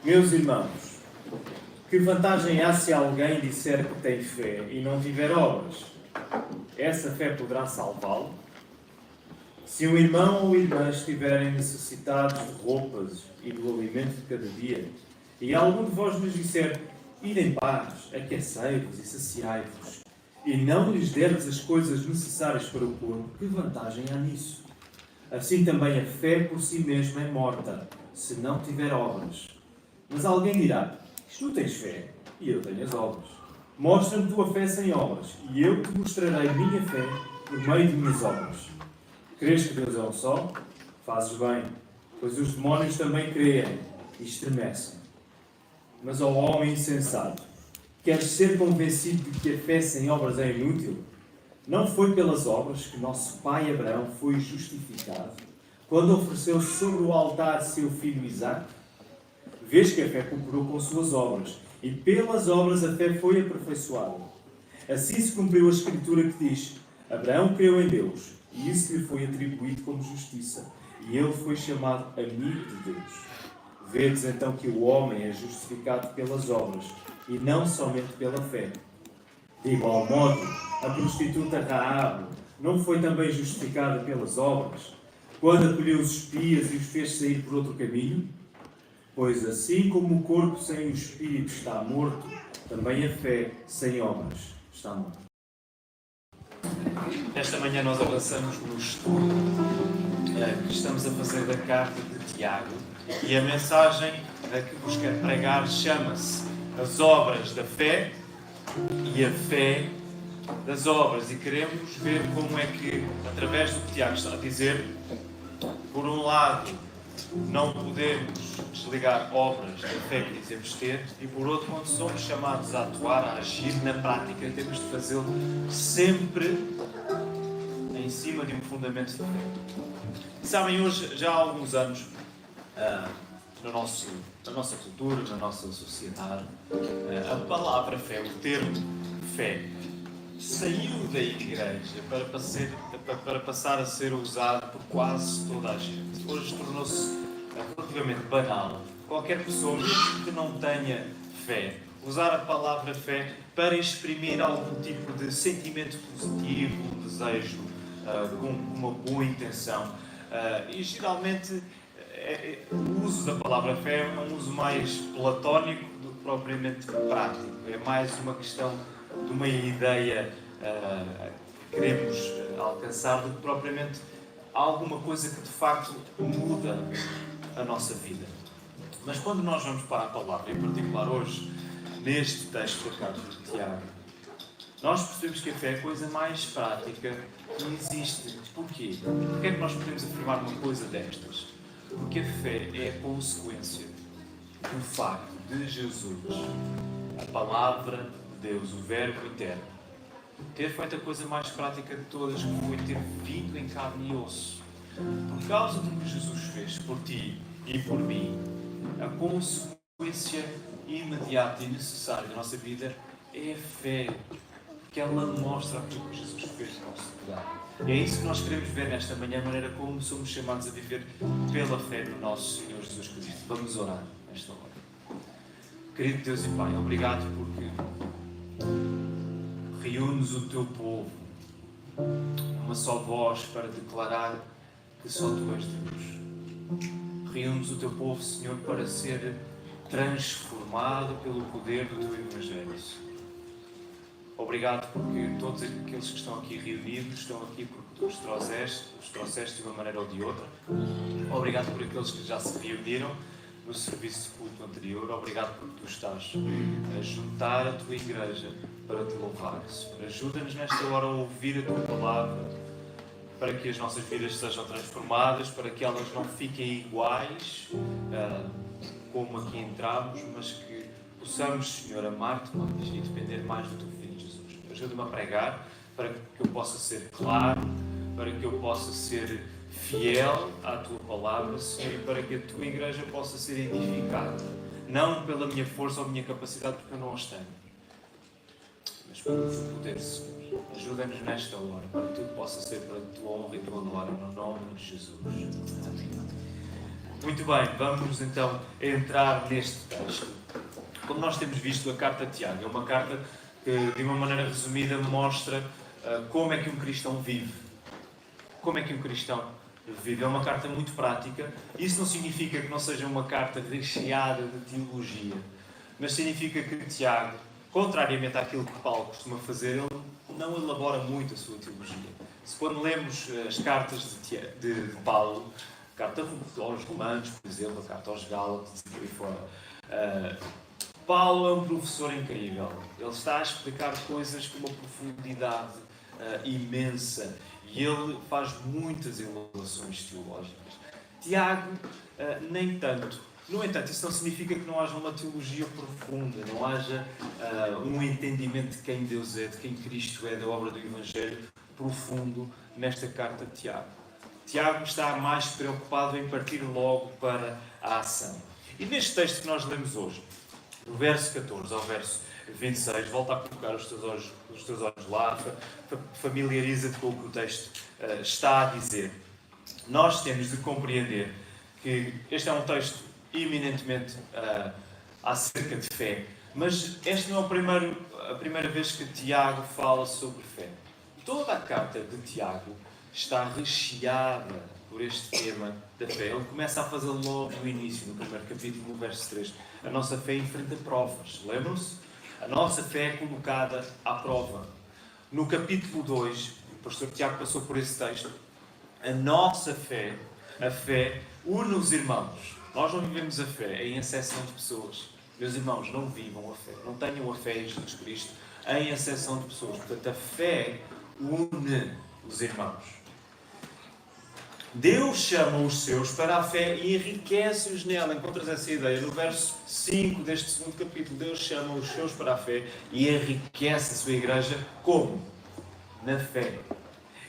Meus irmãos, que vantagem há se alguém disser que tem fé e não tiver obras? Essa fé poderá salvá-lo? Se um irmão ou irmã estiverem necessitados de roupas e do alimento de cada dia, e algum de vós lhes disser, ide em paz, aquecei-vos e saciai-vos, e não lhes derdes as coisas necessárias para o corpo, que vantagem há nisso? Assim também a fé por si mesma é morta, se não tiver obras. Mas alguém dirá, tu tens fé, e eu tenho as obras. Mostra-me tua fé sem obras, e eu te mostrarei minha fé por meio de minhas obras. Crês que Deus é um só? Fazes bem, pois os demónios também creem e estremecem. Mas ao homem insensato, queres ser convencido de que a fé sem obras é inútil? Não foi pelas obras que nosso pai Abraão foi justificado, quando ofereceu sobre o altar seu filho Isaque? Vês que a fé cooperou com suas obras, e pelas obras a fé foi aperfeiçoada. Assim se cumpriu a Escritura que diz, Abraão creu em Deus, e isso lhe foi atribuído como justiça, e ele foi chamado amigo de Deus. Vedes então que o homem é justificado pelas obras, e não somente pela fé. De igual modo, a prostituta Raabe não foi também justificada pelas obras, quando acolheu os espias e os fez sair por outro caminho? Pois assim como o corpo sem o espírito está morto, também a fé sem obras está morta. Esta manhã nós avançamos no estudo que estamos a fazer da carta de Tiago, e a mensagem que vos quero pregar chama-se As Obras da Fé e a Fé das Obras, e queremos ver como é que, através do que Tiago está a dizer, por um lado, não podemos desligar obras da fé que dizemos ter, e por outro, quando somos chamados a atuar, a agir na prática, temos de fazê-lo sempre em cima de um fundamento de fé. Sabem, hoje, já há alguns anos, na nossa cultura, na nossa sociedade, a palavra fé, o termo fé, saiu da igreja para passar a ser usado por quase toda a gente. Hoje tornou-se relativamente banal qualquer pessoa, mesmo que não tenha fé, usar a palavra fé para exprimir algum tipo de sentimento positivo, um desejo, com uma boa intenção. E geralmente o uso da palavra fé é um uso mais platónico do que propriamente prático. É mais uma questão de uma ideia que queremos alcançar do que propriamente alguma coisa que de facto muda a nossa vida. Mas quando nós vamos para a palavra, em particular hoje, neste texto da carta de Tiago, nós percebemos que a fé é a coisa mais prática que existe. Porquê? Porquê é que nós podemos afirmar uma coisa destas? Porque a fé é a consequência do facto de Jesus, a palavra de Deus, o Verbo eterno, ter feito a coisa mais prática de todas, que foi ter vindo em carne e osso. Por causa do que Jesus fez por ti e por mim, a consequência imediata e necessária da nossa vida é a fé, porque ela mostra aquilo que Jesus fez no nosso lugar. E é isso que nós queremos ver nesta manhã, a maneira como somos chamados a viver pela fé no nosso Senhor Jesus Cristo. Vamos orar nesta hora. Querido Deus e Pai, obrigado porque reúnes o teu povo numa só voz para declarar que só tu és Deus. Reúnes o teu povo, Senhor, para ser transformado pelo poder do teu Evangelho. Obrigado porque todos aqueles que estão aqui reunidos estão aqui porque tu os trouxeste de uma maneira ou de outra. Obrigado por aqueles que já se reuniram no serviço de culto anterior. Obrigado porque tu estás a juntar a tua igreja para te louvar. Ajuda-nos nesta hora a ouvir a tua palavra, para que as nossas vidas sejam transformadas, para que elas não fiquem iguais como aqui entramos, mas que possamos, Senhor, amar-te mais e depender mais do teu Filho Jesus. Ajuda-me a pregar para que eu possa ser claro, para que eu possa ser fiel à tua palavra, Senhor, e para que a tua igreja possa ser edificada, não pela minha força ou minha capacidade, porque eu não as tenho, mas pelo teu poder, Senhor. Ajuda-nos nesta hora, para que tudo possa ser para a tua honra e tua glória, no nome de Jesus. Amém. Muito bem, vamos então entrar neste texto. Como nós temos visto, a carta de Tiago é uma carta que, de uma maneira resumida, mostra como é que um cristão vive. Como é que um cristão vive? É uma carta muito prática. Isso não significa que não seja uma carta recheada de teologia, mas significa que Tiago, contrariamente àquilo que Paulo costuma fazer, ele não elabora muito a sua teologia. Se quando lemos as cartas de Paulo, a carta aos Romanos, por exemplo, a carta aos Gálatas e por aí fora, Paulo é um professor incrível. Ele está a explicar coisas com uma profundidade imensa e ele faz muitas elaborações teológicas. Tiago, nem tanto. No entanto, isso não significa que não haja uma teologia profunda, não haja um entendimento de quem Deus é, de quem Cristo é, da obra do Evangelho profundo nesta carta de Tiago. Tiago está mais preocupado em partir logo para a ação. E neste texto que nós lemos hoje, do verso 14 ao verso 26, volta a colocar os teus olhos lá, familiariza-te com o que o texto está a dizer. Nós temos de compreender que este é um texto eminentemente acerca de fé, mas esta não é a primeira vez que Tiago fala sobre fé. Toda a carta de Tiago está recheada por este tema da fé. Ele começa a fazer logo no início, no primeiro capítulo, no verso 3. A nossa fé enfrenta provas. Lembram-se? A nossa fé é colocada à prova. No capítulo 2, o pastor Tiago passou por esse texto. A nossa fé, a fé, une os irmãos. Nós não vivemos a fé em acessão de pessoas. Meus irmãos, não vivam a fé. Não tenham a fé em Jesus Cristo em acessão de pessoas. Portanto, a fé une os irmãos. Deus chama os seus para a fé e enriquece-os nela. Encontras essa ideia no verso 5 deste segundo capítulo. Deus chama os seus para a fé e enriquece a sua igreja como? Na fé.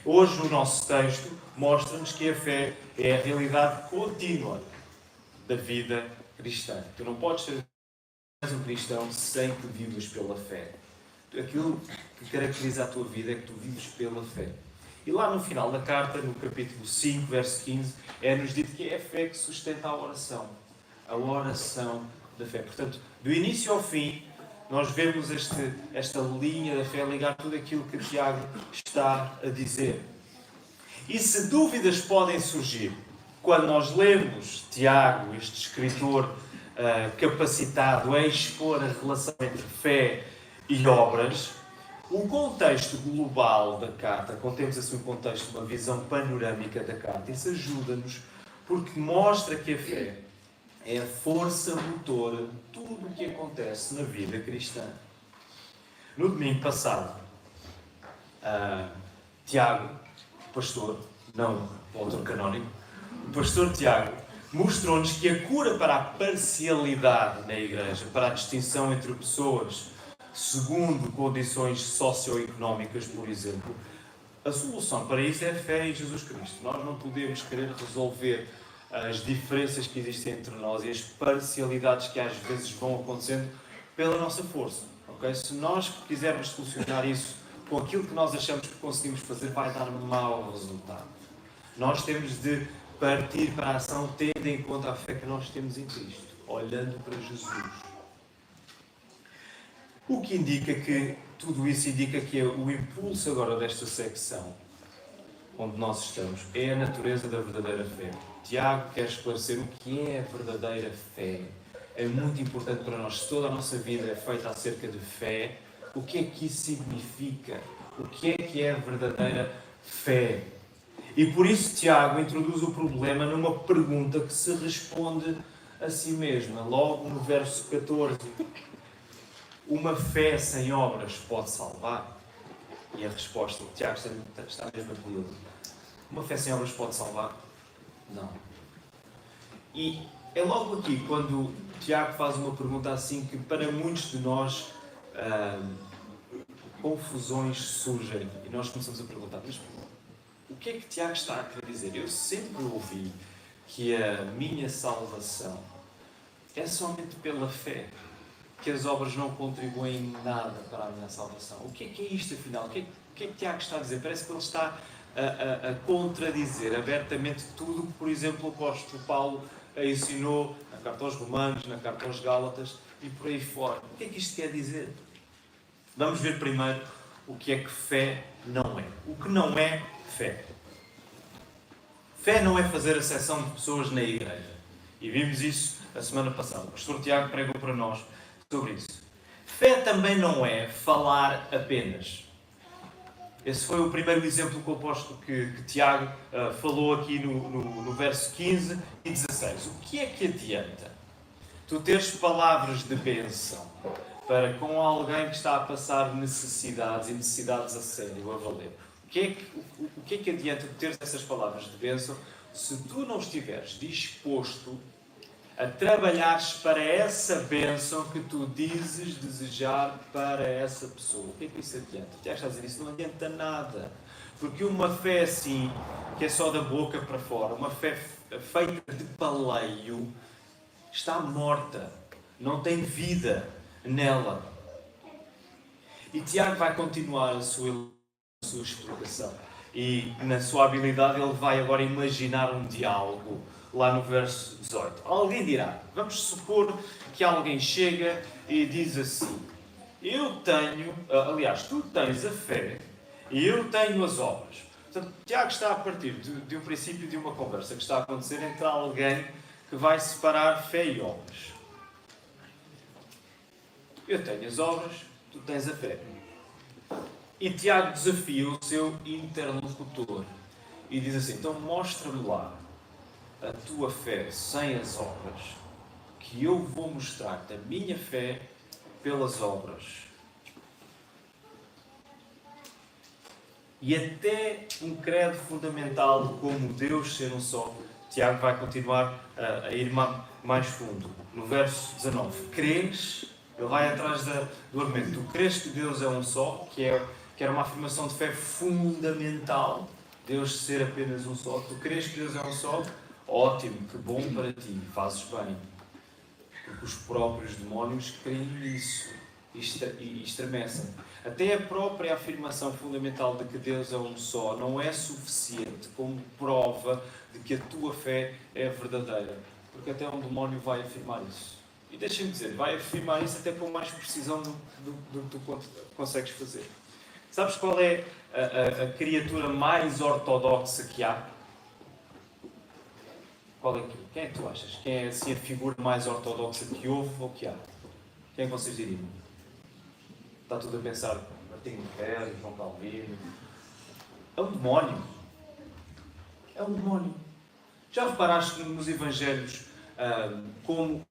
Hoje o nosso texto mostra-nos que a fé é a realidade contínua da vida cristã. Tu não podes ser um cristão sem que vivas pela fé. Aquilo que caracteriza a tua vida é que tu vives pela fé. E lá no final da carta, no capítulo 5, verso 15, é-nos dito que é a fé que sustenta a oração da fé. Portanto, do início ao fim, nós vemos esta linha da fé ligar tudo aquilo que Tiago está a dizer. E se dúvidas podem surgir, quando nós lemos Tiago, este escritor capacitado a expor a relação entre fé e obras, o contexto global da carta, quando temos assim um contexto, uma visão panorâmica da carta, isso ajuda-nos porque mostra que a fé é a força motora de tudo o que acontece na vida cristã. No domingo passado, Tiago, pastor, não o autor canónico, o pastor Tiago mostrou-nos que a cura para a parcialidade na igreja, para a distinção entre pessoas segundo condições socioeconómicas, por exemplo, a solução para isso é a fé em Jesus Cristo. Nós não podemos querer resolver as diferenças que existem entre nós e as parcialidades que às vezes vão acontecendo pela nossa força. Okay? Se nós quisermos solucionar isso com aquilo que nós achamos que conseguimos fazer, vai dar mau resultado. Nós temos de partir para a ação tendo em conta a fé que nós temos em Cristo, olhando para Jesus. O que indica que, tudo isso indica que o impulso agora desta secção, onde nós estamos, é a natureza da verdadeira fé. Tiago quer esclarecer o que é a verdadeira fé. É muito importante para nós. Se toda a nossa vida é feita acerca de fé, o que é que isso significa? O que é a verdadeira fé? E por isso Tiago introduz o problema numa pergunta que se responde a si mesma, logo no verso 14. Uma fé sem obras pode salvar? E a resposta de Tiago está mesmo a pedir. Uma fé sem obras pode salvar? Não. E é logo aqui, quando Tiago faz uma pergunta assim, que para muitos de nós confusões surgem. E nós começamos a perguntar, mas o que é que Tiago está a querer dizer? Eu sempre ouvi que a minha salvação é somente pela fé, que as obras não contribuem em nada para a minha salvação. O que é isto, afinal? O que é que Tiago está a dizer? Parece que ele está a contradizer abertamente tudo o que, por exemplo, o apóstolo Paulo ensinou na carta aos Romanos, na carta aos Gálatas e por aí fora. O que é que isto quer dizer? Vamos ver primeiro o que é que fé não é. O que não é fé? Fé não é fazer acessão de pessoas na igreja. E vimos isso a semana passada. O pastor Tiago pregou para nós sobre isso. Fé também não é falar apenas. Esse foi o primeiro exemplo que Tiago falou aqui no verso 15 e 16. O que é que adianta tu teres palavras de bênção para com alguém que está a passar necessidades e necessidades a sério, a valer? O que é que adianta tu teres essas palavras de bênção se tu não estiveres disposto a trabalhares para essa bênção que tu dizes desejar para essa pessoa? O que é que isso adianta? Já estás a dizer, isso não adianta nada. Porque uma fé assim, que é só da boca para fora, uma fé feita de paleio, está morta. Não tem vida nela. E Tiago vai continuar a sua explicação. E na sua habilidade ele vai agora imaginar um diálogo lá no verso 18. Alguém dirá, vamos supor que alguém chega e diz assim: tu tens a fé e eu tenho as obras. Portanto, Tiago está a partir de um princípio de uma conversa que está a acontecer entre alguém que vai separar fé e obras. Eu tenho as obras, tu tens a fé. E Tiago desafia o seu interlocutor e diz assim: então mostra-me lá a tua fé sem as obras, que eu vou mostrar-te a minha fé pelas obras. E até um credo fundamental como Deus ser um só, Tiago vai continuar a ir mais fundo. No verso 19, crês, ele vai atrás do argumento, tu crês que Deus é um só, que era uma afirmação de fé fundamental, Deus ser apenas um só. Tu crês que Deus é um só? Ótimo, que bom para ti, fazes bem. Porque os próprios demónios creem nisso e estremecem. Até a própria afirmação fundamental de que Deus é um só não é suficiente como prova de que a tua fé é verdadeira. Porque até um demónio vai afirmar isso. E deixa-me dizer, vai afirmar isso até com mais precisão do que tu consegues fazer. Sabes qual é a criatura mais ortodoxa que há? Quem é que tu achas? Quem é assim a figura mais ortodoxa que houve ou que há? Quem é que vocês diriam? Está tudo a pensar, Martinho Lutero, João Calvino. É um demónio. É um demónio. Já reparaste nos Evangelhos como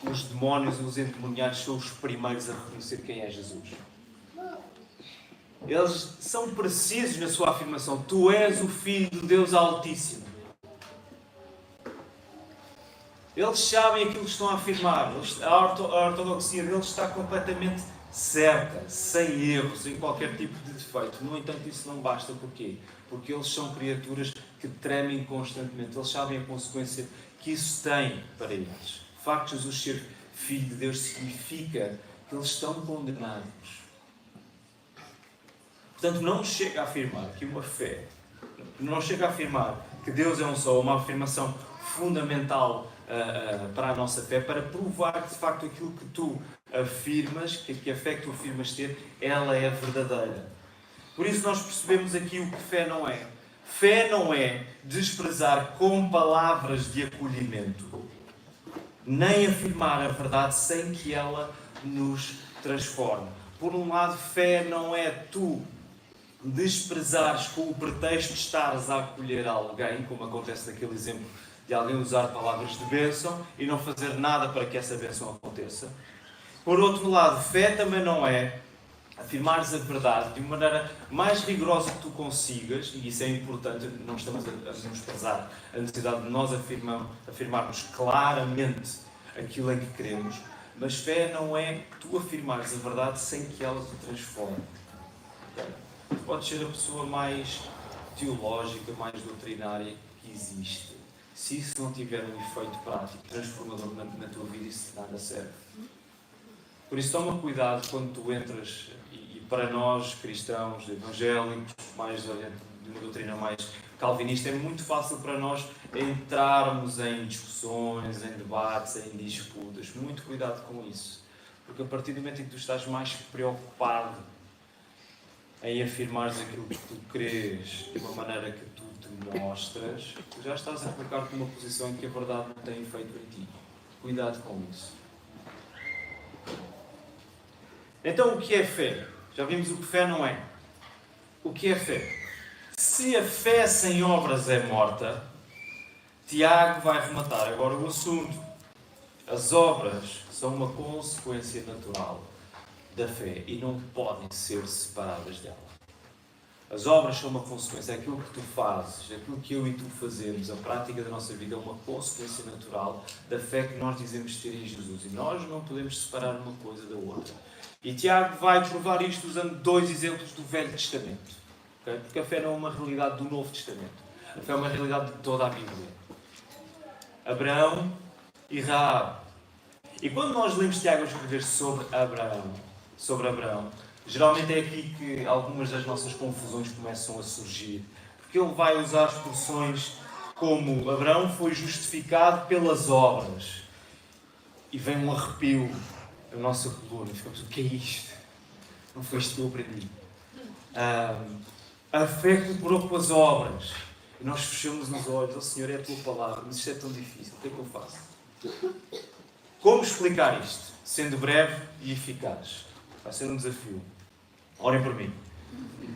os demónios e os endemoniados são os primeiros a reconhecer quem é Jesus? Eles são precisos na sua afirmação. Tu és o Filho de Deus Altíssimo. Eles sabem aquilo que estão a afirmar. A ortodoxia deles está completamente certa, sem erros, sem qualquer tipo de defeito. No entanto, isso não basta. Porquê? Porque eles são criaturas que tremem constantemente. Eles sabem a consequência que isso tem para eles. O facto de Jesus ser Filho de Deus significa que eles estão condenados. Portanto, não chega a afirmar que uma fé, não chega a afirmar que Deus é um só, uma afirmação fundamental para a nossa fé, para provar que de facto aquilo que tu afirmas, que a fé que tu afirmas ter, ela é verdadeira. Por isso nós percebemos aqui o que fé não é. Fé não é desprezar com palavras de acolhimento, nem afirmar a verdade sem que ela nos transforme. Por um lado, fé não é tu desprezares com o pretexto de estares a acolher alguém, como acontece naquele exemplo de alguém usar palavras de bênção e não fazer nada para que essa bênção aconteça. Por outro lado, fé também não é afirmares a verdade de uma maneira mais rigorosa que tu consigas, e isso é importante, não estamos a menosprezar a necessidade de nós afirmarmos claramente aquilo em que queremos, mas fé não é tu afirmares a verdade sem que ela te transforme. Tu podes ser a pessoa mais teológica, mais doutrinária que existe. Se isso não tiver um efeito prático, transformador na tua vida, isso nada serve. Por isso toma cuidado quando tu entras, e para nós cristãos, evangélicos, mais de uma doutrina mais calvinista, é muito fácil para nós entrarmos em discussões, em debates, em disputas. Muito cuidado com isso. Porque a partir do momento em que tu estás mais preocupado em afirmares aquilo que tu crês de uma maneira que tu te mostras, tu já estás a colocar-te numa posição em que a verdade não tem efeito em ti. Cuidado com isso. Então, o que é fé? Já vimos o que fé não é. O que é fé? Se a fé sem obras é morta, Tiago vai rematar agora o assunto. As obras são uma consequência natural da fé e não podem ser separadas dela. As obras são uma consequência. Aquilo que tu fazes, aquilo que eu e tu fazemos, a prática da nossa vida é uma consequência natural da fé que nós dizemos ter em Jesus. E nós não podemos separar uma coisa da outra. E Tiago vai provar isto usando 2 exemplos do Velho Testamento. Okay? Porque a fé não é uma realidade do Novo Testamento. A fé é uma realidade de toda a Bíblia. Abraão e Raabe. E quando nós lemos Tiago a escrever sobre Abraão, geralmente é aqui que algumas das nossas confusões começam a surgir. Porque ele vai usar expressões como Abraão foi justificado pelas obras. E vem um arrepio na nossa coluna. Ficamos, o que é isto? Não foi isto que eu aprendi. A fé cooperou com as obras. E nós fechamos os olhos. Oh Senhor, é a tua palavra, mas isto é tão difícil. O que é que eu faço? Como explicar isto? Sendo breve e eficaz. Vai ser um desafio. Orem por mim.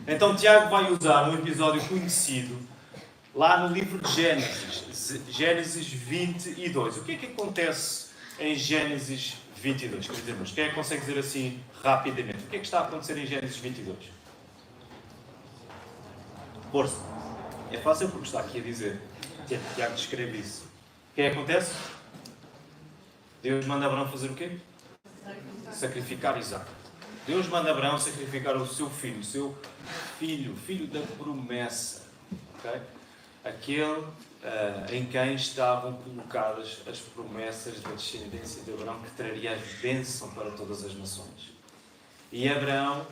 Então Tiago vai usar um episódio conhecido lá no livro de Gênesis. Gênesis 22. O que é que acontece em Gênesis 22? Queridos irmãos, quem é que consegue dizer assim rapidamente? O que é que está a acontecer em Gênesis 22? Força. É fácil porque está aqui a dizer. Tiago descreve isso. O que é que acontece? Deus manda Abraão fazer o quê? Sacrificar Isaac. Deus manda Abraão sacrificar o seu filho, filho da promessa. Okay? Aquele em quem estavam colocadas as promessas da descendência de Abraão, que traria a bênção para todas as nações. E Abraão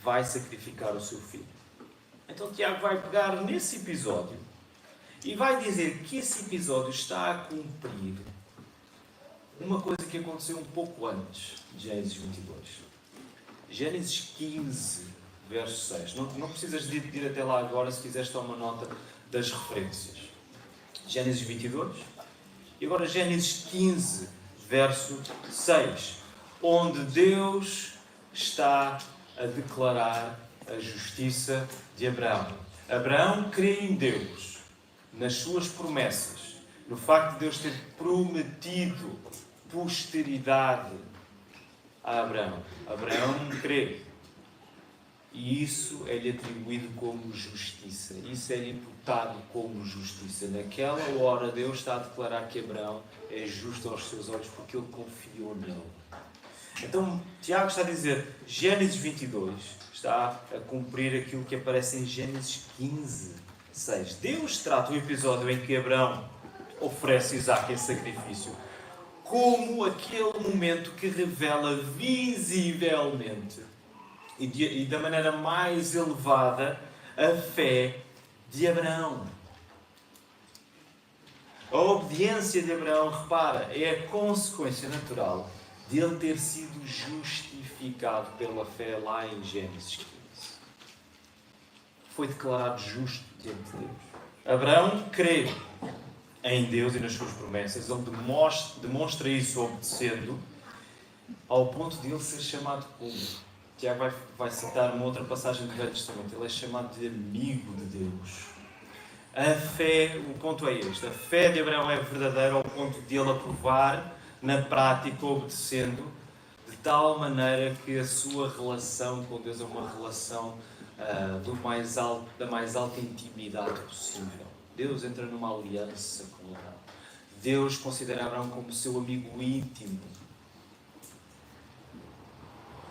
vai sacrificar o seu filho. Então Tiago vai pegar nesse episódio e vai dizer que esse episódio está a cumprir uma coisa que aconteceu um pouco antes de Gênesis 22. Gênesis 15, verso 6. Não precisas de ir até lá agora, se quiseres tomar nota das referências. Gênesis 22. E agora Gênesis 15, verso 6. Onde Deus está a declarar a justiça de Abraão. Abraão crê em Deus, nas suas promessas, no facto de Deus ter prometido posteridade a Abraão. Abraão crê. E isso é-lhe atribuído como justiça. Isso é-lhe imputado como justiça. Naquela hora Deus está a declarar que Abraão é justo aos seus olhos porque ele confiou nele. Então Tiago está a dizer, Gênesis 22 está a cumprir aquilo que aparece em Gênesis 15, 6. Deus trata o episódio em que Abraão oferece Isaac em sacrifício como aquele momento que revela visivelmente e da maneira mais elevada a fé de Abraão. A obediência de Abraão, repara, é a consequência natural de ele ter sido justificado pela fé lá em Gênesis 15. Foi declarado justo diante de Deus. Abraão crê em Deus e nas suas promessas. Ele demonstra isso obedecendo ao ponto de ele ser chamado como. Tiago vai citar uma outra passagem do Velho Testamento. Ele é chamado de amigo de Deus. A fé, o ponto é este. A fé de Abraão é verdadeira ao ponto de ele aprovar na prática, obedecendo, de tal maneira que a sua relação com Deus é uma relação da mais alta intimidade possível. Deus entra numa aliança com Abraão. Deus considera Abraão como seu amigo íntimo.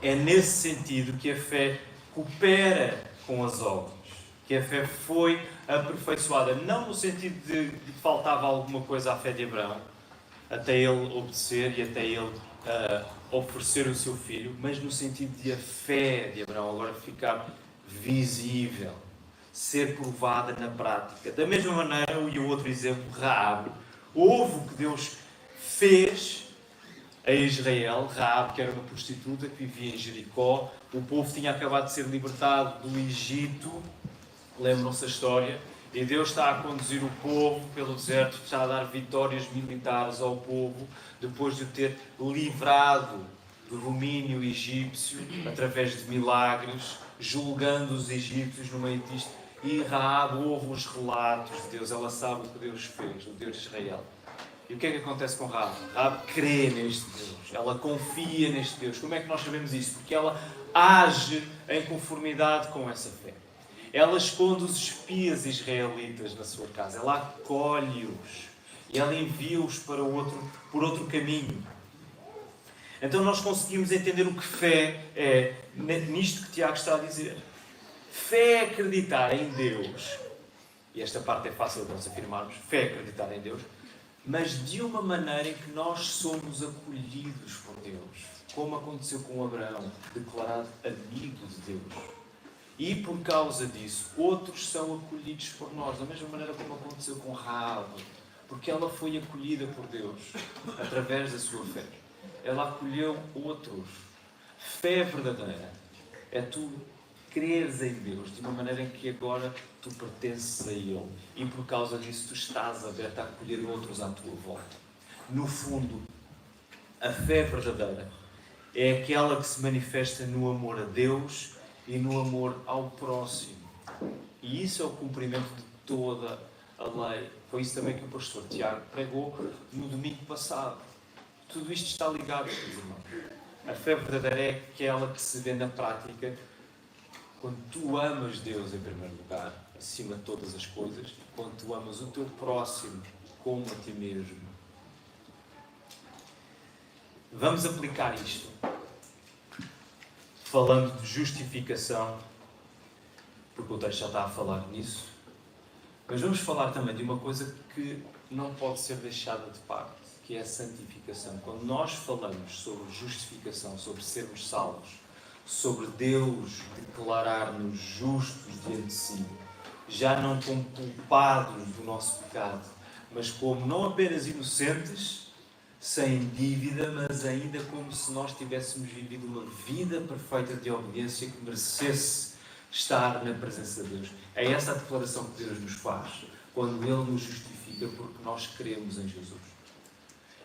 É nesse sentido que a fé coopera com as obras. Que a fé foi aperfeiçoada. Não no sentido de que faltava alguma coisa à fé de Abraão, até ele obedecer e até ele oferecer o seu filho, mas no sentido de a fé de Abraão agora ficar visível. ser provada na prática. Da mesma maneira, e o outro exemplo, Raabe, houve o que Deus fez a Israel. Raabe, que era uma prostituta que vivia em Jericó, o povo tinha acabado de ser libertado do Egito, lembram-se a história, e Deus está a conduzir o povo pelo deserto, está a dar vitórias militares ao povo, depois de o ter livrado do domínio egípcio, através de milagres, julgando os egípcios no meio disto. E Raabe ouve os relatos de Deus, ela sabe o que Deus fez, o Deus de Israel. E o que é que acontece com Raabe? Raabe crê neste Deus, ela confia neste Deus. Como é que nós sabemos isso? Porque ela age em conformidade com essa fé. Ela esconde os espias israelitas na sua casa, ela acolhe-os e ela envia-os por outro caminho. Então nós conseguimos entender o que fé é nisto que Tiago está a dizer. Fé é acreditar em Deus, e esta parte é fácil de nós afirmarmos, fé é acreditar em Deus, mas de uma maneira em que nós somos acolhidos por Deus, como aconteceu com Abraão, declarado amigo de Deus. E por causa disso, outros são acolhidos por nós, da mesma maneira como aconteceu com Raabe, porque ela foi acolhida por Deus através da sua fé. Ela acolheu outros. Fé verdadeira é tu creres em Deus de uma maneira em que agora tu pertences a Ele e por causa disso tu estás aberto a acolher outros à tua volta. No fundo, a fé verdadeira é aquela que se manifesta no amor a Deus e no amor ao próximo. E isso é o cumprimento de toda a lei. Foi isso também que o pastor Tiago pregou no domingo passado. Tudo isto está ligado, meus irmãos. A fé verdadeira é aquela que se vê na prática quando tu amas Deus em primeiro lugar, acima de todas as coisas, quando tu amas o teu próximo como a ti mesmo. Vamos aplicar isto falando de justificação, porque o texto já está a falar nisso, mas vamos falar também de uma coisa que não pode ser deixada de parte, que é a santificação. Quando nós falamos sobre justificação, sobre sermos salvos, sobre Deus declarar-nos justos diante de si, já não como culpados do nosso pecado, mas como não apenas inocentes, sem dívida, mas ainda como se nós tivéssemos vivido uma vida perfeita de obediência que merecesse estar na presença de Deus. É essa a declaração que Deus nos faz, quando Ele nos justifica, porque nós cremos em Jesus.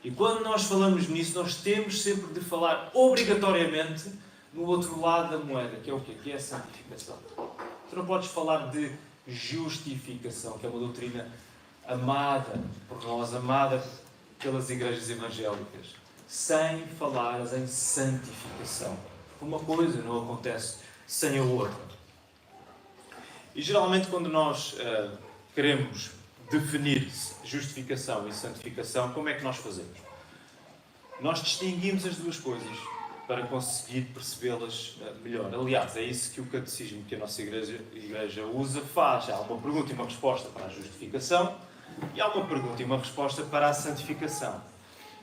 E quando nós falamos nisso, nós temos sempre de falar obrigatoriamente no outro lado da moeda, que é o quê? Que é a santificação. Tu não podes falar de justificação, que é uma doutrina amada por nós, amada pelas igrejas evangélicas, sem falares em santificação. Uma coisa não acontece sem a outra. E geralmente quando nós queremos definir justificação e santificação, como é que nós fazemos? Nós distinguimos as duas coisas para conseguir percebê-las melhor. Aliás, é isso que o catecismo que a nossa igreja usa faz. Há uma pergunta e uma resposta para a justificação e há uma pergunta e uma resposta para a santificação.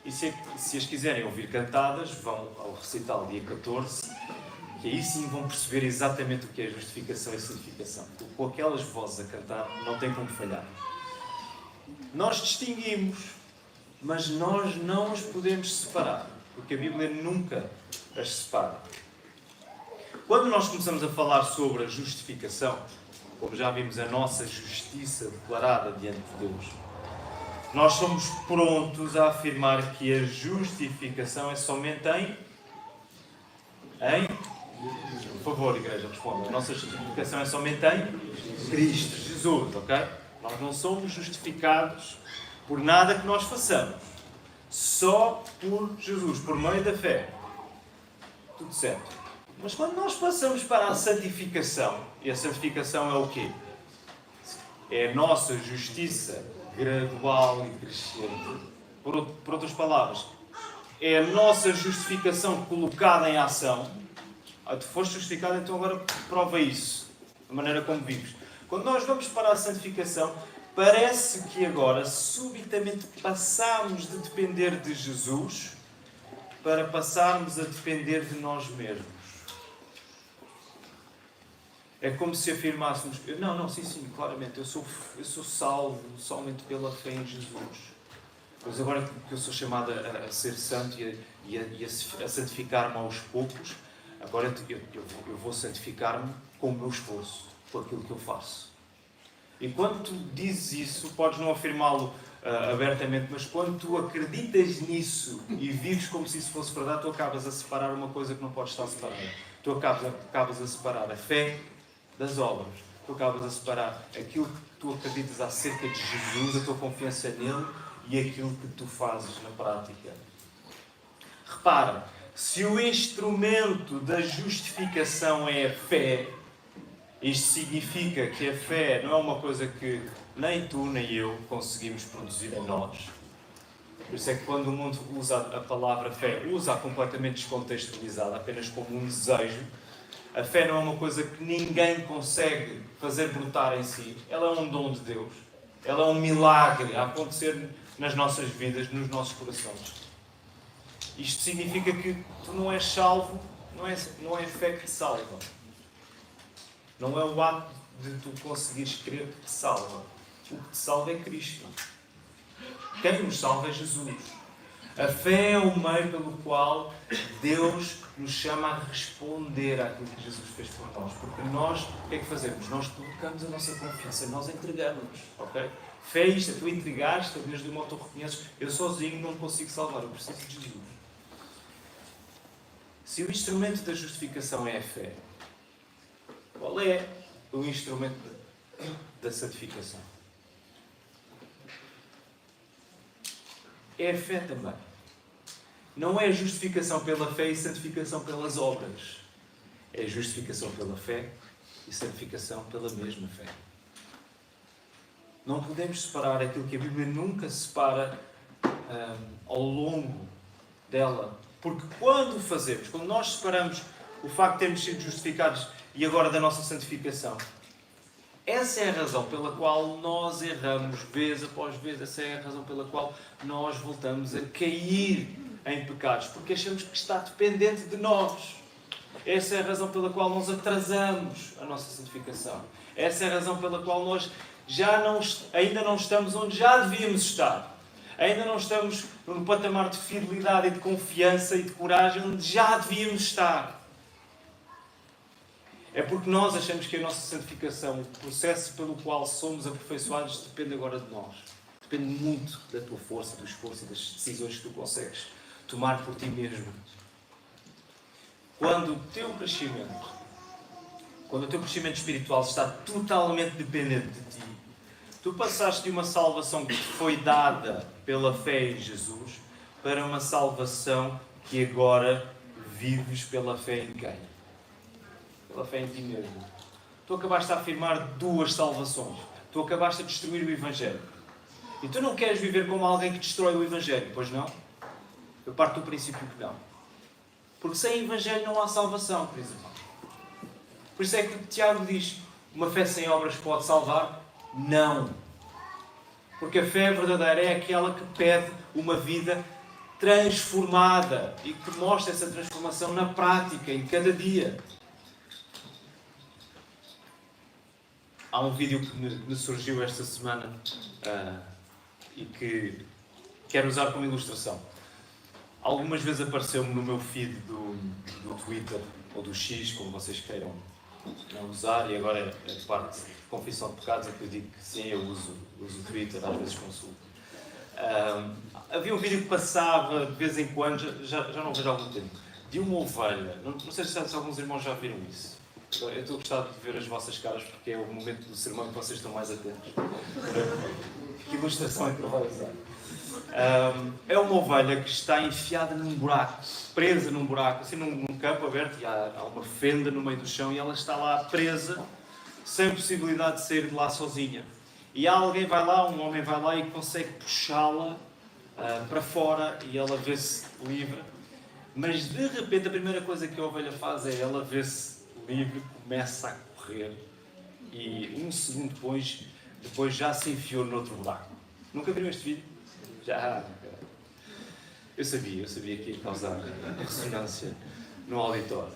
E se as quiserem ouvir cantadas, vão ao recital dia 14, que aí sim vão perceber exatamente o que é justificação e santificação. Porque com aquelas vozes a cantar não tem como falhar. Nós distinguimos, mas nós não as podemos separar, porque a Bíblia nunca as separa. Quando nós começamos a falar sobre a justificação, como já vimos, a nossa justiça declarada diante de Deus, nós somos prontos a afirmar que a justificação é somente por favor, igreja, responda. A nossa justificação é somente em Cristo Jesus, ok? Nós não somos justificados por nada que nós façamos. Só por Jesus, por meio da fé. Tudo certo. Mas quando nós passamos para a santificação, e a santificação é o quê? É a nossa justiça gradual e crescente. Por outras palavras, é a nossa justificação colocada em ação. Tu foste justificado, então agora prova isso, da maneira como vives. Quando nós vamos para a santificação, parece que agora subitamente passamos de depender de Jesus para passarmos a depender de nós mesmos. É como se afirmássemos, não, sim, claramente, eu sou salvo somente pela fé em Jesus. Pois agora que eu sou chamado a ser santo e a santificar-me aos poucos, agora eu vou santificar-me com o meu esforço, com aquilo que eu faço. E quando tu dizes isso, podes não afirmá-lo abertamente, mas quando tu acreditas nisso e vives como se isso fosse verdade, tu acabas a separar uma coisa que não pode estar separada. Tu acabas a separar a fé das obras. Tu acabas a separar aquilo que tu acreditas acerca de Jesus, a tua confiança nele, e aquilo que tu fazes na prática. Repara, se o instrumento da justificação é a fé, isto significa que a fé não é uma coisa que nem tu nem eu conseguimos produzir em nós. Por isso é que quando o mundo usa a palavra fé, usa-a completamente descontextualizada, apenas como um desejo. A fé não é uma coisa que ninguém consegue fazer brotar em si. Ela é um dom de Deus. Ela é um milagre a acontecer nas nossas vidas, nos nossos corações. Isto significa que tu não és salvo, não é a fé que te salva. Não é o ato de tu conseguires crer que te salva. O que te salva é Cristo. Quem nos salva é Jesus. A fé é o meio pelo qual Deus nos chama a responder àquilo que Jesus fez por nós. Porque nós, o que é que fazemos? Nós colocamos a nossa confiança, nós entregamos-nos. Ok? Fé é isto, tu entregaste, desde o modo tu reconheces, eu sozinho não consigo salvar, eu preciso de Jesus. Se o instrumento da justificação é a fé, qual é o instrumento da santificação? É a fé também. Não é a justificação pela fé e santificação pelas obras. É a justificação pela fé e santificação pela mesma fé. Não podemos separar aquilo que a Bíblia nunca separa ao longo dela. Porque quando o fazemos, quando nós separamos o facto de termos sido justificados e agora da nossa santificação, essa é a razão pela qual nós erramos vez após vez. Essa é a razão pela qual nós voltamos a cair em pecados. Porque achamos que está dependente de nós. Essa é a razão pela qual nós atrasamos a nossa santificação. Essa é a razão pela qual nós ainda não estamos onde já devíamos estar. Ainda não estamos no patamar de fidelidade e de confiança e de coragem onde já devíamos estar. É porque nós achamos que a nossa santificação, o processo pelo qual somos aperfeiçoados, depende agora de nós. Depende muito da tua força, do esforço e das decisões que tu consegues tomar por ti mesmo. Quando o teu crescimento espiritual está totalmente dependente de ti, tu passaste de uma salvação que te foi dada pela fé em Jesus para uma salvação que agora vives pela fé em quem? Pela fé em ti mesmo. Tu acabaste de afirmar duas salvações. Tu acabaste de destruir o Evangelho. E tu não queres viver como alguém que destrói o Evangelho, pois não? Eu parto do princípio que não. Porque sem Evangelho não há salvação, por exemplo. Por isso é que Tiago diz, uma fé sem obras pode salvar? Não. Porque a fé verdadeira é aquela que pede uma vida transformada e que mostra essa transformação na prática, em cada dia. Há um vídeo que me surgiu esta semana e que quero usar como ilustração. Algumas vezes apareceu-me no meu feed do Twitter ou do X, como vocês queiram usar, e agora a parte de confissão de pecados é que eu digo que sim, eu uso o Twitter, às vezes consulto. Havia um vídeo que passava de vez em quando, já não vejo há algum tempo, de uma ovelha. Não sei se alguns irmãos já viram isso. Eu estou a gostar de ver as vossas caras porque é o momento do sermão que vocês estão mais atentos. Que ilustração é que eu vou usar? É uma ovelha que está enfiada num buraco, presa num buraco, assim num campo aberto, e há uma fenda no meio do chão e ela está lá presa, sem possibilidade de sair de lá sozinha. E alguém vai lá, um homem vai lá e consegue puxá-la para fora e ela vê-se livre. Mas de repente a primeira coisa que a ovelha faz é ela vê-se livre, começa a correr e um segundo depois já se enfiou noutro buraco. Nunca viram este vídeo? Já. Eu sabia que ia causar ressonância no auditório.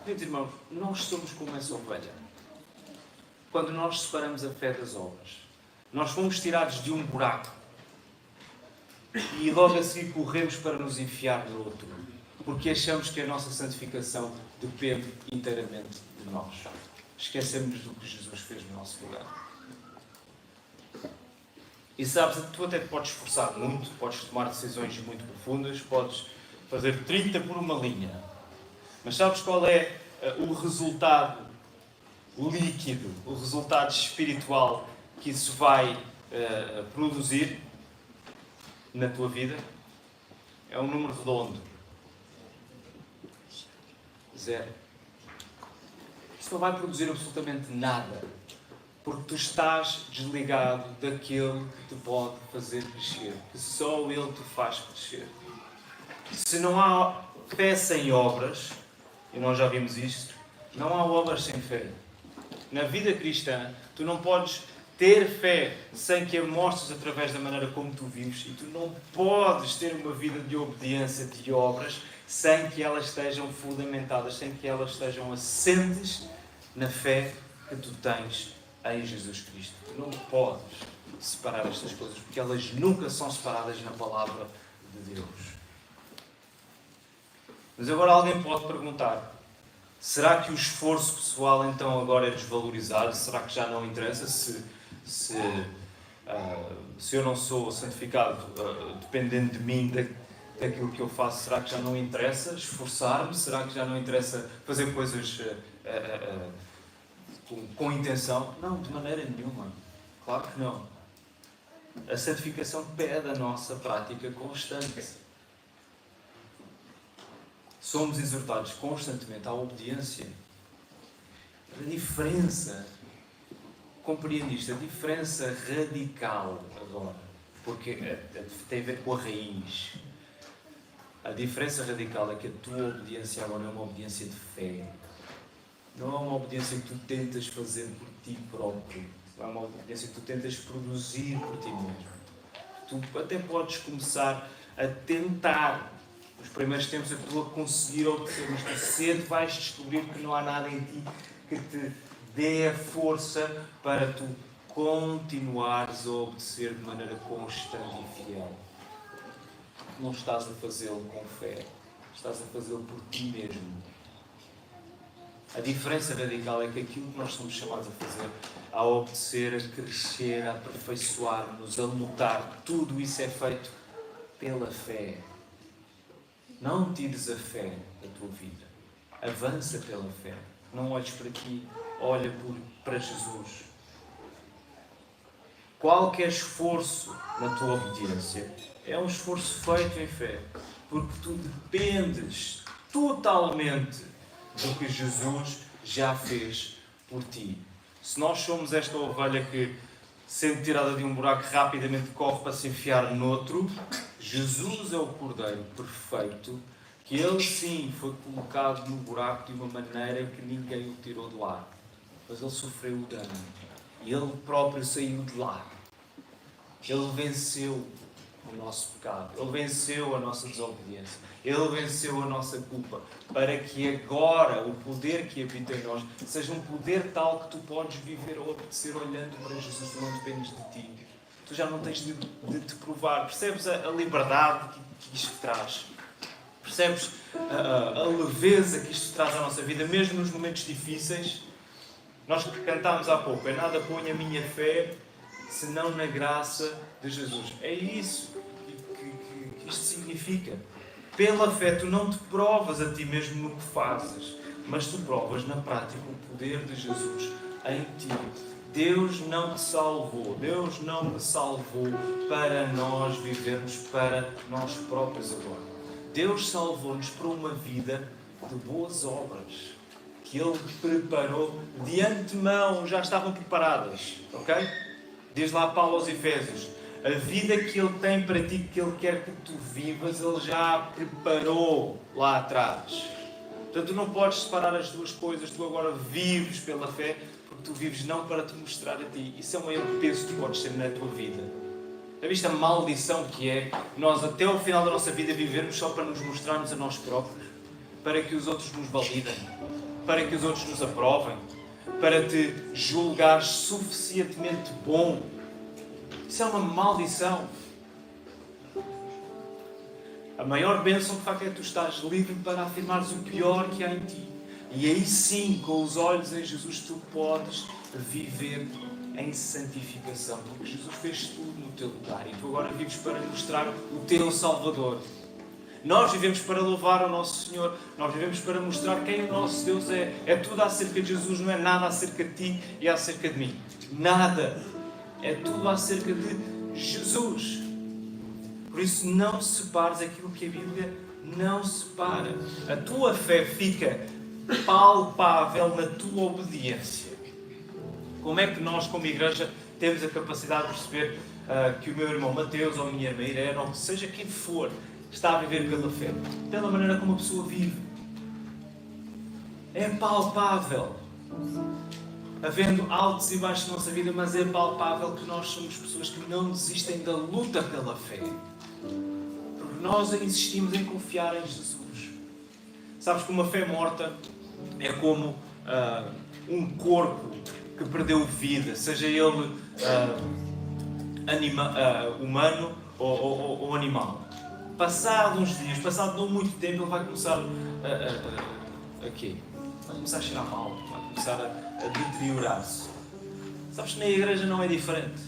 Meus irmãos, nós somos como essa ovelha. Quando nós separamos a fé das obras, nós fomos tirados de um buraco e logo a seguir corremos para nos enfiar no outro, porque achamos que a nossa santificação depende inteiramente de nós. Esquecemos do que Jesus fez no nosso lugar. E sabes, tu até te podes esforçar muito, podes tomar decisões muito profundas, podes fazer 30 por uma linha. Mas sabes qual é o resultado líquido, o resultado espiritual que isso vai produzir na tua vida? É um número redondo. 0. Isso não vai produzir absolutamente nada. Porque tu estás desligado daquele que te pode fazer crescer. Que só Ele te faz crescer. Se não há fé sem obras, e nós já vimos isto, não há obras sem fé. Na vida cristã, tu não podes ter fé sem que a mostres através da maneira como tu vives. E tu não podes ter uma vida de obediência, de obras, sem que elas estejam fundamentadas, sem que elas estejam assentes na fé que tu tens em Jesus Cristo. Tu não podes separar estas coisas, porque elas nunca são separadas na palavra de Deus. Mas agora alguém pode perguntar: será que o esforço pessoal então agora é desvalorizado? Será que já não interessa se eu não sou santificado dependendo de mim, daquilo que eu faço? Será que já não interessa esforçar-me? Será que já não interessa fazer coisas com intenção? Não, de maneira nenhuma. Claro que não. A santificação pede a nossa prática constante. Somos exortados constantemente à obediência. A diferença, compreende isto, a diferença radical agora, porque tem a ver com a raiz. A diferença radical é que a tua obediência agora é uma obediência de fé. Não é uma obediência que tu tentas fazer por ti próprio. Não é uma obediência que tu tentas produzir por ti mesmo. Tu até podes começar a tentar. Nos primeiros tempos eu estou a conseguir obedecer, mas tu cedo vais descobrir que não há nada em ti que te dê a força para tu continuares a obedecer de maneira constante e fiel. Não estás a fazê-lo com fé. Estás a fazê-lo por ti mesmo. A diferença radical é que aquilo que nós somos chamados a fazer, a obedecer, a crescer, a aperfeiçoar-nos, a lutar, tudo isso é feito pela fé. Não tires a fé da tua vida. Avança pela fé. Não olhes para ti, olha para Jesus. Qualquer esforço na tua obediência é um esforço feito em fé, porque tu dependes totalmente do que Jesus já fez por ti. Se nós somos esta ovelha que, sendo tirada de um buraco, rapidamente corre para se enfiar noutro, Jesus é o Cordeiro perfeito, que Ele sim foi colocado no buraco de uma maneira que ninguém o tirou de lá. Mas Ele sofreu o dano. E Ele próprio saiu de lá. Ele venceu o nosso pecado. Ele venceu a nossa desobediência. Ele venceu a nossa culpa. Para que agora o poder que habita em nós seja um poder tal que tu podes viver ou obedecer olhando para Jesus. Tu não dependes de ti. Tu já não tens de te provar. Percebes a liberdade que isto traz? Percebes a leveza que isto traz à nossa vida, mesmo nos momentos difíceis? Nós que cantámos há pouco, é nada põe a minha fé senão na graça de Jesus. É isso que isto significa. Pela fé tu não te provas a ti mesmo no que fazes, mas tu provas na prática o poder de Jesus em ti. Deus não te salvou, Deus não me salvou para nós vivermos para nós próprios agora. Deus salvou-nos para uma vida de boas obras, que Ele preparou de antemão, já estavam preparadas, ok? Diz lá Paulo aos Efésios, a vida que Ele tem para ti, que Ele quer que tu vivas, Ele já preparou lá atrás. Portanto, tu não podes separar as duas coisas, tu agora vives pela fé, porque tu vives não para te mostrar a ti. Isso é um erro peso que tu podes ter na tua vida. Já viste a maldição que é nós até ao final da nossa vida vivermos só para nos mostrarmos a nós próprios, para que os outros nos validem? para que os outros nos aprovem, para te julgares suficientemente bom. Isso é uma maldição. A maior bênção, de facto, é que tu estás livre para afirmares o pior que há em ti. E aí sim, com os olhos em Jesus, tu podes viver em santificação. Porque Jesus fez tudo no teu lugar. E tu agora vives para mostrar o teu Salvador. Nós vivemos para louvar o nosso Senhor. Nós vivemos para mostrar quem o nosso Deus é. É tudo acerca de Jesus, não é nada acerca de ti e acerca de mim. Nada. É tudo acerca de Jesus. Por isso, não separes aquilo que a Bíblia não separa. A tua fé fica palpável na tua obediência. Como é que nós, como igreja, temos a capacidade de perceber que o meu irmão Mateus ou a minha irmã Irene, ou seja quem for, está a viver pela fé? Pela maneira como a pessoa vive. É palpável. Havendo altos e baixos na nossa vida, mas é palpável que nós somos pessoas que não desistem da luta pela fé. Porque nós insistimos em confiar em Jesus. Sabes que uma fé morta é como um corpo que perdeu vida, seja ele humano ou animal. Passado uns dias, passado não muito tempo, ele vai começar vai começar a cheirar mal, vai começar a deteriorar-se. Sabes que na igreja não é diferente.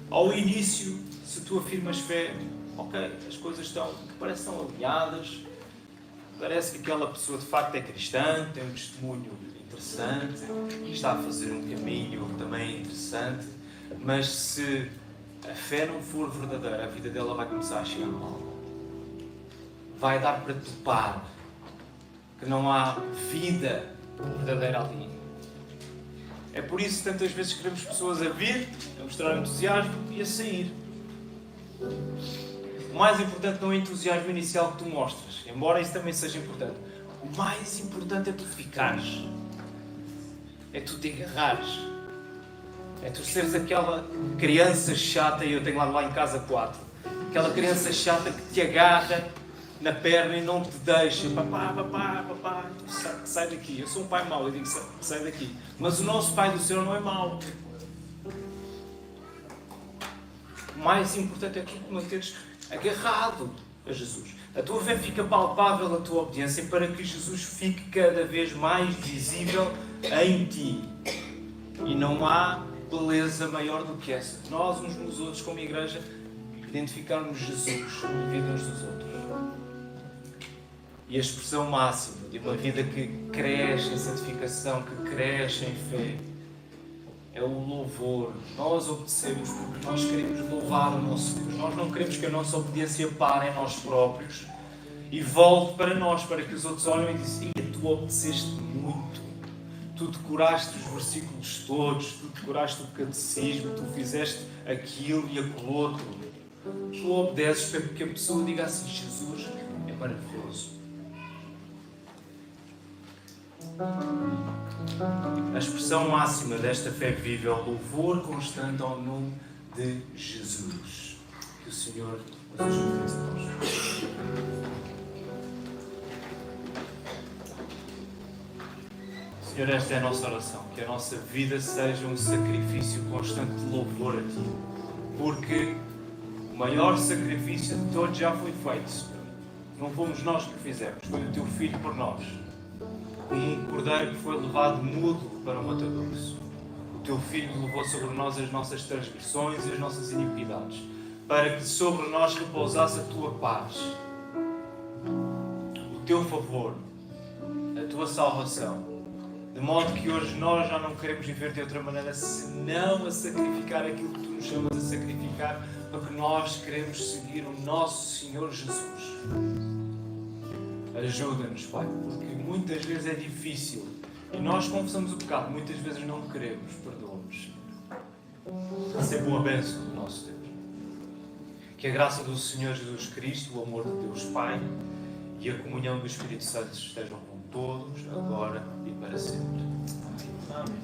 Ao início, se tu afirmas fé, ok, as coisas parecem que estão alinhadas, parece que aquela pessoa de facto é cristã, tem um testemunho interessante, está a fazer um caminho também interessante, mas se a fé não for verdadeira, a vida dela vai começar a cheirar mal. Vai dar para topar que não há vida verdadeira ali. É por isso que tantas vezes queremos pessoas a vir, a mostrar entusiasmo e a sair. O mais importante não é o entusiasmo inicial que tu mostras, embora isso também seja importante. O mais importante é tu ficares. É tu te agarrares. É tu seres aquela criança chata, e eu tenho lá em casa 4. Aquela criança chata que te agarra na perna e não te deixa. Papá, sai daqui. Eu sou um pai mau, eu digo sai daqui. Mas o nosso Pai do Céu não é mau. O mais importante é tu te manteres agarrado a Jesus. A tua fé fica palpável, a tua obediência, para que Jesus fique cada vez mais visível em ti. E não há beleza maior do que essa. Nós, uns nos outros, como igreja, identificarmos Jesus na vida uns dos outros. E a expressão máxima de uma vida que cresce em santificação, que cresce em fé, é o louvor. Nós obedecemos porque nós queremos louvar o nosso Deus. Nós não queremos que a nossa obediência pare em nós próprios e volte para nós, para que os outros olhem e dizem: tu obedeceste muito. Tu decoraste os versículos todos, tu decoraste o catecismo, tu fizeste aquilo e aquilo outro. Tu obedeces para que a pessoa diga assim: Jesus é maravilhoso. A expressão máxima desta fé viva é o louvor constante ao nome de Jesus. Que o Senhor nos ajude nesse nós. Senhor, esta é a nossa oração. Que a nossa vida seja um sacrifício constante de louvor a Ti. Porque o maior sacrifício de todos já foi feito, Senhor. Não fomos nós que o fizemos, foi o Teu Filho por nós. Como um cordeiro que foi levado mudo para o matadouro. O Teu Filho levou sobre nós as nossas transgressões e as nossas iniquidades, para que sobre nós repousasse a Tua paz, o Teu favor, a Tua salvação, de modo que hoje nós já não queremos viver de outra maneira senão a sacrificar aquilo que Tu nos chamas a sacrificar, porque nós queremos seguir o nosso Senhor Jesus. Ajuda-nos, Pai, porque muitas vezes é difícil e nós confessamos o pecado, muitas vezes não queremos. Perdoa-nos, Senhor. Receba uma bênção do nosso Deus. Que a graça do Senhor Jesus Cristo, o amor de Deus Pai e a comunhão do Espírito Santo estejam com todos, agora e para sempre. Amém.